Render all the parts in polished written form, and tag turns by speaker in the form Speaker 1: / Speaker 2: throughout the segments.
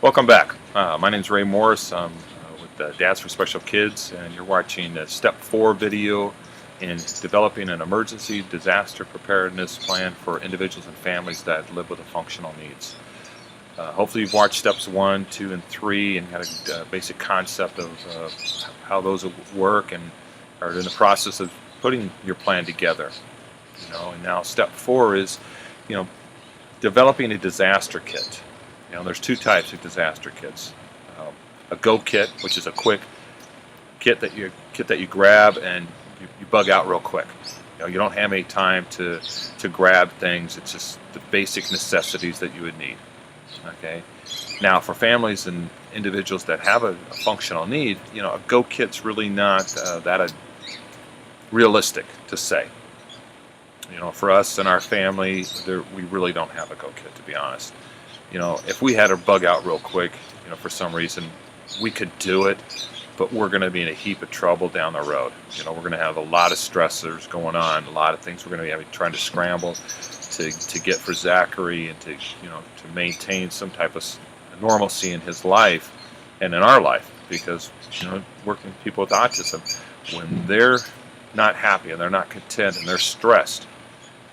Speaker 1: Welcome back. My name is Ray Morris. I'm with Dads for Special Kids, and you're watching the Step 4 video in developing an emergency disaster preparedness plan for individuals and families that live with functional needs. Hopefully you've watched Steps 1, 2, and 3 and got a basic concept of how those will work and are in the process of putting your plan together. And now Step 4 is, developing a disaster kit. There's two types of disaster kits. A go kit, which is a quick kit that you grab and you bug out real quick. You don't have any time to grab things. It's just the basic necessities that you would need. Okay. Now, for families and individuals that have a functional need, a go kit's really not that realistic to say. For us and our family, we really don't have a go kit, to be honest. If we had to bug out real quick, for some reason, we could do it, but we're going to be in a heap of trouble down the road. We're going to have a lot of stressors going on, a lot of things we're going to be trying to scramble to get for Zachary and to maintain some type of normalcy in his life and in our life, because working with people with autism, when they're not happy and they're not content and they're stressed,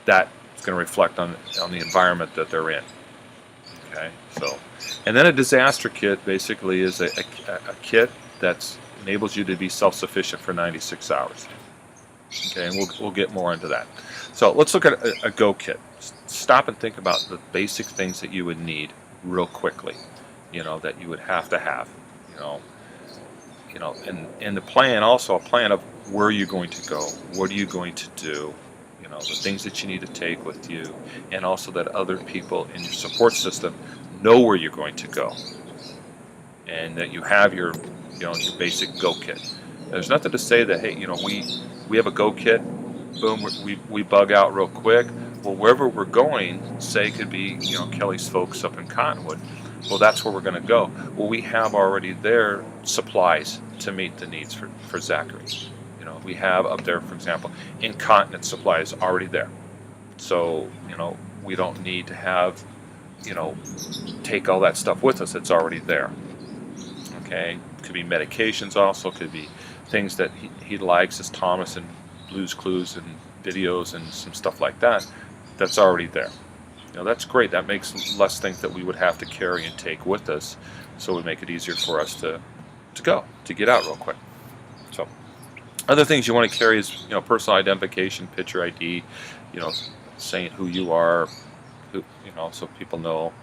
Speaker 1: that's going to reflect on the environment that they're in. Okay, and then a disaster kit basically is a kit that enables you to be self-sufficient for 96 hours. Okay, and we'll get more into that. So let's look at a go kit. Stop and think about the basic things that you would need real quickly. That you would have to have. And the plan, also a plan of where you're going to go, what are you going to do, the things that you need to take with you, and also that other people in your support system know where you're going to go, and that you have your basic go kit. There's nothing to say that, hey, we have a go kit, boom, we bug out real quick. Well, wherever we're going, say it could be Kelly's folks up in Cottonwood. Well, that's where we're going to go. Well, we have already there supplies to meet the needs for Zachary. We have up there, for example, incontinence supplies already there. So, we don't need to have, take all that stuff with us. It's already there. Okay? Could be medications also. Could be things that he likes, as Thomas and Blue's Clues and videos and some stuff like that. That's already there. That's great. That makes less things that we would have to carry and take with us. So it would make it easier for us to get out real quick. So, other things you want to carry is, personal identification, picture ID, saying who you are, so people know,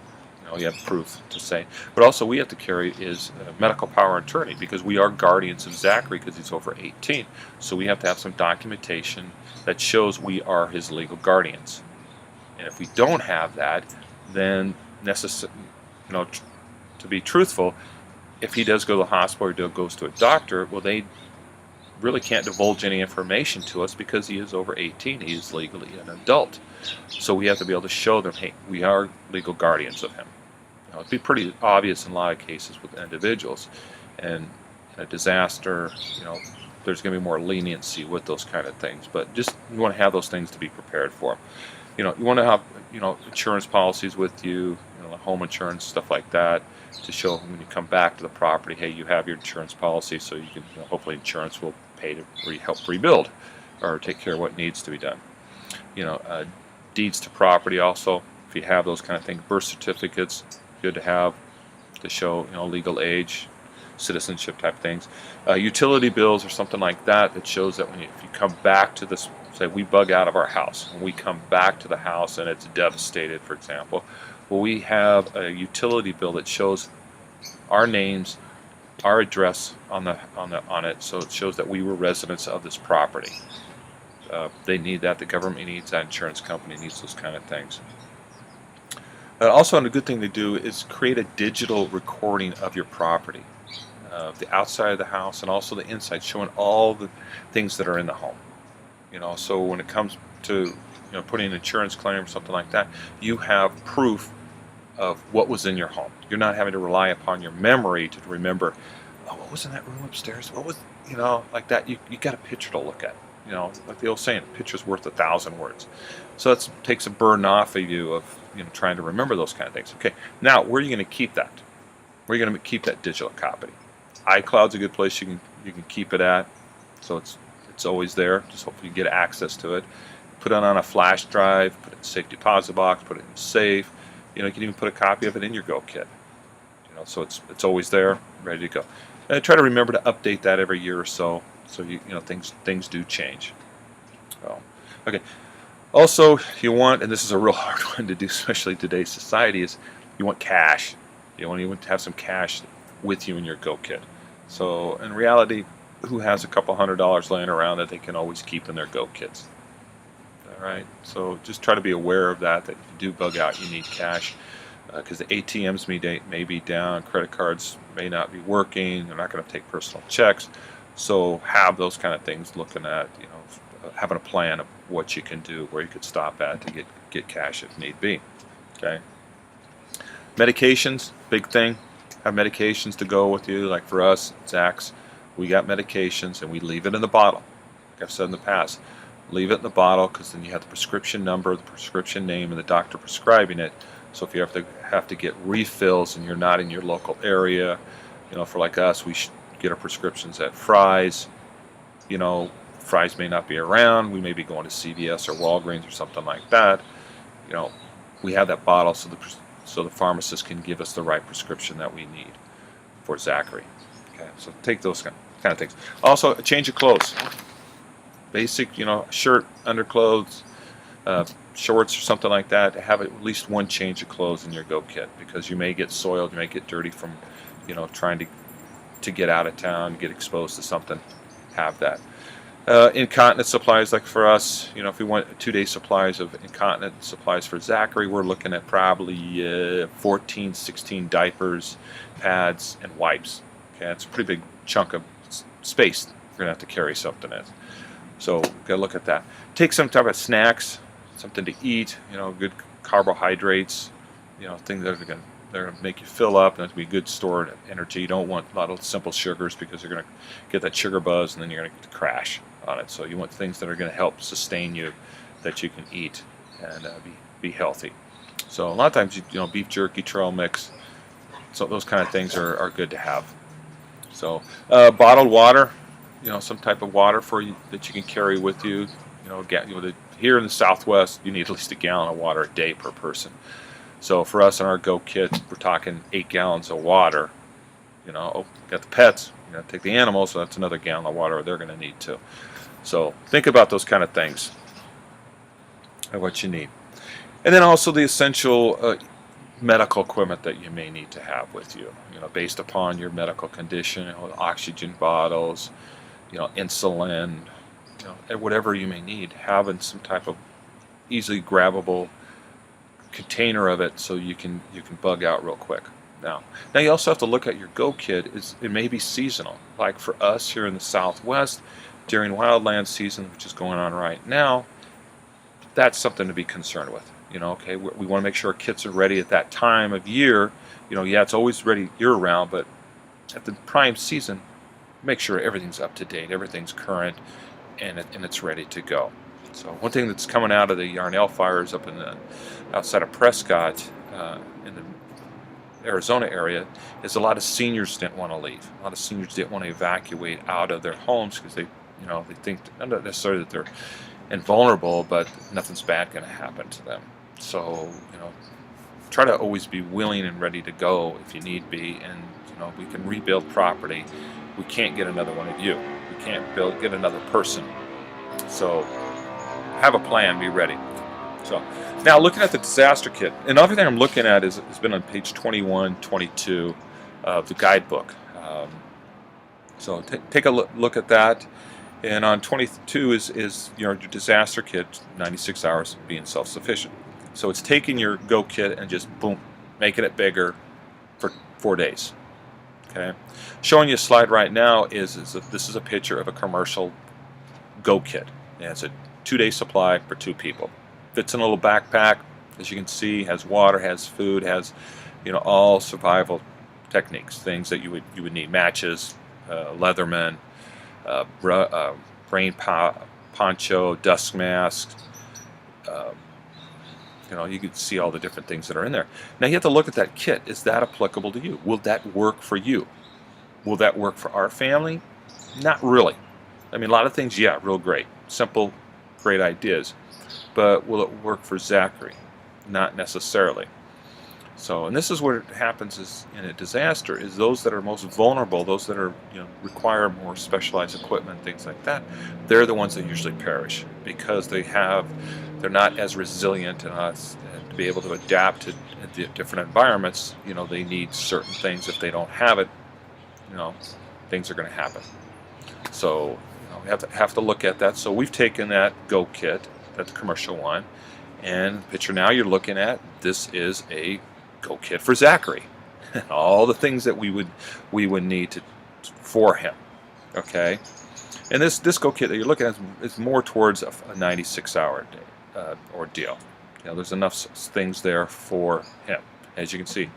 Speaker 1: you have proof to say. But also we have to carry is medical power of attorney, because we are guardians of Zachary because he's over 18. So we have to have some documentation that shows we are his legal guardians. And if we don't have that, then to be truthful, if he does go to the hospital or goes to a doctor, well, they really can't divulge any information to us because he is over 18. He is legally an adult. So we have to be able to show them, hey, we are legal guardians of him. It'd be pretty obvious in a lot of cases with individuals. And in a disaster, there's going to be more leniency with those kind of things. But just you want to have those things to be prepared for. You want to have, insurance policies with you, home insurance, stuff like that, to show when you come back to the property, hey, you have your insurance policy, so you can, hopefully insurance will pay to help rebuild or take care of what needs to be done. Deeds to property also, if you have those kind of things. Birth certificates, good to have to show, legal age, citizenship type things. Utility bills or something like that shows that if you come back to this, say we bug out of our house and we come back to the house and it's devastated, for example, well, we have a utility bill that shows our names, our address on it, so it shows that we were residents of this property. They need that. The government needs that. Insurance company needs those kind of things. Also, a good thing to do is create a digital recording of your property, the outside of the house and also the inside, showing all the things that are in the home. So when it comes to putting an insurance claim or something like that, you have proof of what was in your home. You're not having to rely upon your memory to remember, oh, what was in that room upstairs? What was, like that. You got a picture to look at. Like the old saying, a picture's worth 1,000 words. So that takes a burden off of you of trying to remember those kind of things. Okay, now where are you going to keep that? where are you going to keep that digital copy? iCloud's a good place you can keep it at, so it's always there. Just hopefully you get access to it. Put it on a flash drive, put it in a safe deposit box, put it in safe. You can even put a copy of it in your Go kit. So it's always there, ready to go. And try to remember to update that every year or so. So things do change. So, okay. Also, you want, and this is a real hard one to do, especially in today's society, is you want cash. You want to have some cash with you in your Go kit. So in reality, who has a couple $100 laying around that they can always keep in their Go kits? All right. So just try to be aware of that if you do bug out, you need cash. Because the ATMs may be down, credit cards may not be working, they're not going to take personal checks. So have those kind of things, looking at, having a plan of what you can do, where you could stop at to get cash if need be. Okay. Medications, big thing. Have medications to go with you. Like for us, Zach's, we got medications and we leave it in the bottle. Like I've said in the past, leave it in the bottle because then you have the prescription number, the prescription name, and the doctor prescribing it. So if you have to get refills and you're not in your local area, for like us, we should get our prescriptions at Fry's. Fry's may not be around. We may be going to CVS or Walgreens or something like that. We have that bottle so the pharmacist can give us the right prescription that we need for Zachary. Okay, so take those kind of things. Also, a change of clothes. Basic, shirt, underclothes, shorts or something like that. Have at least one change of clothes in your Go kit, because you may get soiled, you may get dirty from trying to get out of town, get exposed to something. Have that. Incontinence supplies, like for us, if we want 2-day supplies of incontinence supplies for Zachary, we're looking at probably 14, 16 diapers, pads, and wipes. Okay, that's a pretty big chunk of space you're going to have to carry something in. So got to look at that. Take some type of snacks, something to eat, good carbohydrates, things that are going to make you fill up, and that's be good stored energy. You don't want a lot of simple sugars, because you're going to get that sugar buzz and then you're going to crash on it. So you want things that are going to help sustain you, that you can eat and be healthy. So a lot of times, beef jerky, trail mix, so those kind of things are good to have. So bottled water, some type of water for you that you can carry with you. Here in the Southwest, you need at least a gallon of water a day per person. So for us in our Go kit, we're talking 8 gallons of water. Got the pets, take the animals, so that's another gallon of water they're going to need too. So think about those kind of things and what you need. And then also the essential medical equipment that you may need to have with you, based upon your medical condition, oxygen bottles, insulin, and whatever you may need. Having some type of easily grabbable container of it, so you can bug out real quick. Now you also have to look at your Go kit. It may be seasonal. Like for us here in the Southwest, during wildland season, which is going on right now, that's something to be concerned with. Okay, we want to make sure our kits are ready at that time of year. It's always ready year-round, but at the prime season, make sure everything's up to date, everything's current, and it's ready to go. So one thing that's coming out of the Yarnell fires up outside of Prescott, in the Arizona area, is a lot of seniors didn't want to leave. A lot of seniors didn't want to evacuate out of their homes because they think not necessarily that they're invulnerable, but nothing's bad going to happen to them. So try to always be willing and ready to go if you need be, and we can rebuild property. We can't get another one of you. We can't get another person. So have a plan, be ready. So now looking at the disaster kit, and everything I'm looking at has been on page 21, 22 of the guidebook. So take a look at that. And on 22 is your disaster kit, 96 hours being self-sufficient. So it's taking your Go kit and just boom, making it bigger for 4 days. Okay, showing you a slide right now this is a picture of a commercial Go kit. And it's a 2-day supply for 2 people. Fits in a little backpack, as you can see. Has water, has food, has all survival techniques, things that you would need: matches, Leatherman, rain poncho, dust mask, You can see all the different things that are in there. Now you have to look at that kit. Is that applicable to you? Will that work for you? Will that work for our family? Not really. I mean, a lot of things, yeah, real great. Simple, great ideas. But will it work for Zachary? Not necessarily. So, and this is what happens is in a disaster, is those that are most vulnerable, those that are, require more specialized equipment, things like that, they're the ones that usually perish because they're not as resilient and to be able to adapt to the different environments. They need certain things. If they don't have it, things are going to happen. So, we have to look at that. So we've taken that Go kit, that's the commercial one, and the picture now you're looking at, this is a Go kit for Zachary. All the things that we would need for him. Okay, and this Go kit that you're looking at is more towards a 96-hour ordeal. There's enough things there for him. As you can see,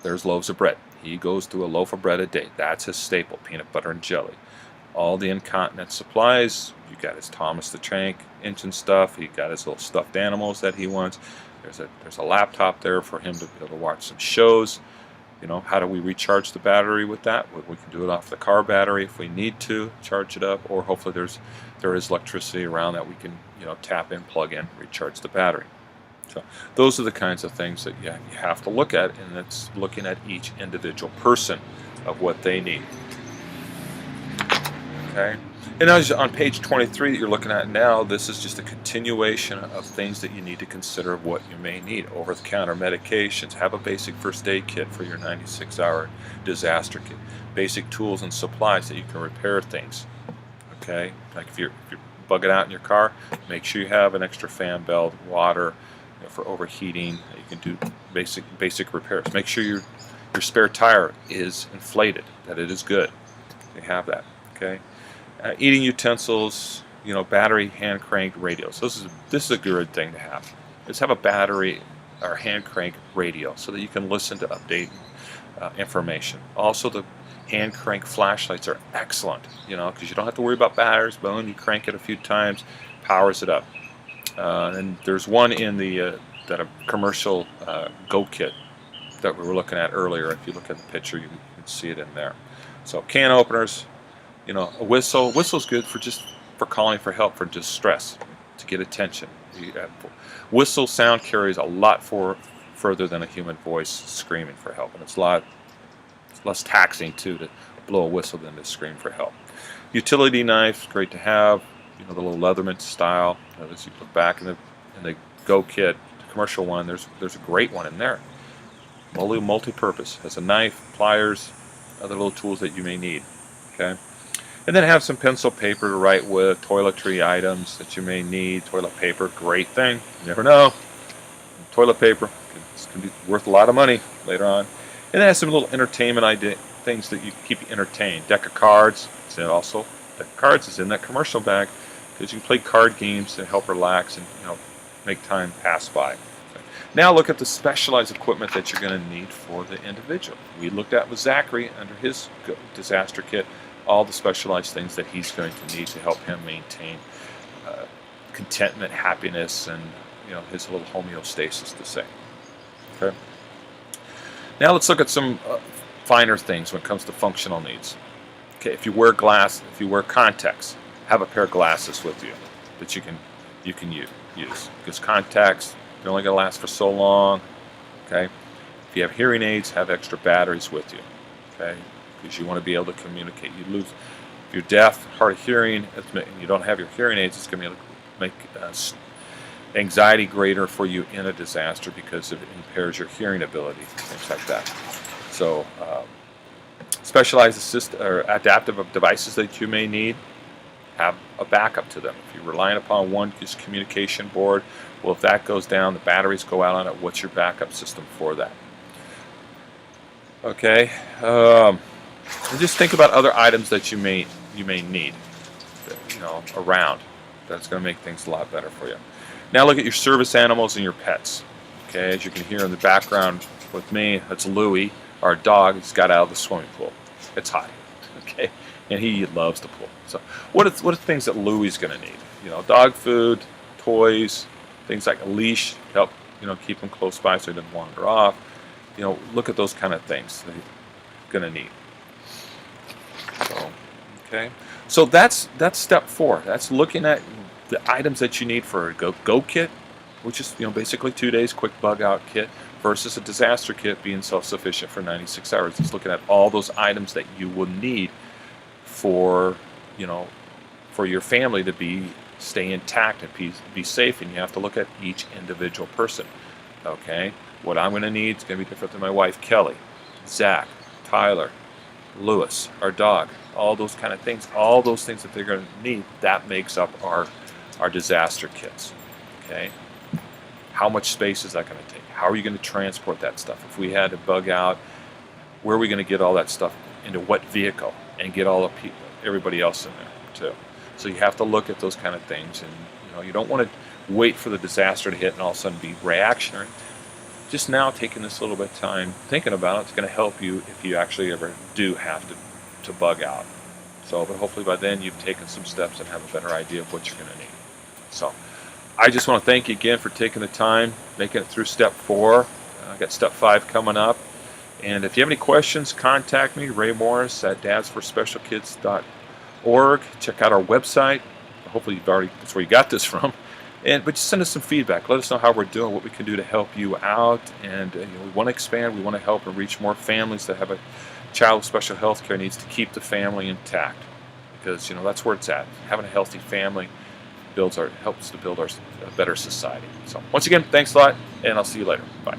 Speaker 1: there's loaves of bread. He goes through a loaf of bread a day. That's his staple: peanut butter and jelly. All the incontinence supplies. You got his Thomas the Tank Engine stuff. He got his little stuffed animals that he wants. There's a laptop there for him to be able to watch some shows. How do we recharge the battery with that? We can do it off the car battery if we need to charge it up, or hopefully there is electricity around that we can tap in, plug in, recharge the battery. So those are the kinds of things that you have to look at, and it's looking at each individual person of what they need. Okay, and as on page 23 that you're looking at now, this is just a continuation of things that you need to consider of what you may need. Over-the-counter medications, have a basic first aid kit for your 96-hour disaster kit, basic tools and supplies that you can repair things. Okay, like if you're bugging out in your car, make sure you have an extra fan belt, water for overheating. You can do basic repairs. Make sure your spare tire is inflated, that it is good. You have that. Okay. Eating utensils, battery hand cranked radios. This is a good thing to have. Let's have a battery or hand crank radio so that you can listen to update information. Also, the hand crank flashlights are excellent, because you don't have to worry about batteries. Boom, you crank it a few times, powers it up. And there's one in the that a commercial Go kit that we were looking at earlier. If you look at the picture, you can see it in there. So can openers. A whistle. Whistle's good for calling for help, for distress, to get attention. Whistle sound carries a lot further than a human voice screaming for help, and it's less taxing to blow a whistle than to scream for help. Utility knife, great to have. The little Leatherman style. As you look back in the Go kit, the commercial one, there's a great one in there. Multi-purpose. Has a knife, pliers, other little tools that you may need. Okay. And then have some pencil paper to write with, toiletry items that you may need. Toilet paper, great thing. You never know. Toilet paper can be worth a lot of money later on. And then have some little entertainment things that you keep you entertained. Deck of cards. Also, deck of cards is in that commercial bag because you can play card games to help relax and make time pass by. Okay. Now look at the specialized equipment that you're going to need for the individual. We looked at with Zachary under his disaster kit. All the specialized things that he's going to need to help him maintain contentment, happiness, and his little homeostasis to say. Okay. Now let's look at some finer things when it comes to functional needs. Okay, if you wear contacts, have a pair of glasses with you that you can use, because contacts, they're only going to last for so long. Okay. If you have hearing aids, have extra batteries with you. Okay. Because you want to be able to communicate. If you're deaf, hard of hearing, and you don't have your hearing aids, it's going to make anxiety greater for you in a disaster because it impairs your hearing ability, things like that. So, specialized or adaptive devices that you may need, have a backup to them. If you're relying upon one just communication board, well, if that goes down, the batteries go out on it. What's your backup system for that? Okay. And just think about other items that you may need, around. That's going to make things a lot better for you. Now look at your service animals and your pets. Okay, as you can hear in the background with me, that's Louie, our dog. He's got out of the swimming pool. It's hot. Okay, and he loves the pool. So what are things that Louie's going to need? Dog food, toys, things like a leash to help keep them close by so they don't wander off. Look at those kind of things that you're going to need. So, okay. So that's step 4. That's looking at the items that you need for a go kit, which is basically 2 days quick bug out kit, versus a disaster kit being self-sufficient for 96 hours. It's looking at all those items that you will need for for your family to stay intact and be safe, and you have to look at each individual person. Okay, what I'm going to need is going to be different than my wife Kelly, Zach, Tyler, Lewis, our dog, all those kind of things, all those things that they're going to need. That makes up our disaster kits. Okay, how much space is that going to take? How are you going to transport that stuff? If we had to bug out, where are we going to get all that stuff into what vehicle and get all the everybody else in there too? So you have to look at those kind of things, and you don't want to wait for the disaster to hit and all of a sudden be reactionary. Just now taking this little bit of time thinking about it, it's going to help you if you actually ever do have to bug out. So, but hopefully by then you've taken some steps and have a better idea of what you're going to need. So I just want to thank you again for taking the time, making it through step 4. I got step 5 coming up. And if you have any questions, contact me, Ray Morris at dadsforspecialkids.org. Check out our website. Hopefully that's where you got this from. But just send us some feedback. Let us know how we're doing, what we can do to help you out. And we want to expand. We want to help and reach more families that have a child with special health care needs to keep the family intact. Because that's where it's at. Having a healthy family helps to build a better society. So once again, thanks a lot, and I'll see you later. Bye.